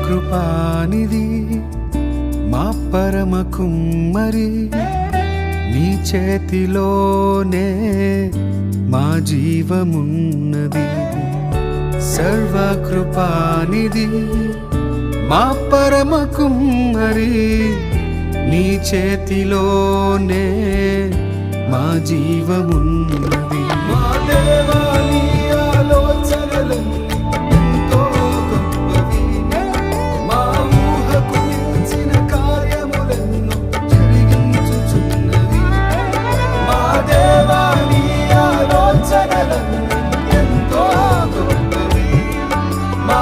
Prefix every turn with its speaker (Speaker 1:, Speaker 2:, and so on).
Speaker 1: సర్వకృపానిధి మా పరమ కుమ్మరి, నీ చేతిలోనే మా జీవమున్నది. సర్వకృపానిధి మా పరమ కుమ్మరి, నీ చేతిలోనే మా జీవమున్నది. మా దేవా నీ ఆలోచనలన్నీ ఎంతో గొప్పవి, మా ఊహకు మించిన కార్యములెన్నో జరిగించుచున్నవి. మా దేవా నీ ఆలోచనలన్నీ ఎంతో గొప్పవి, మా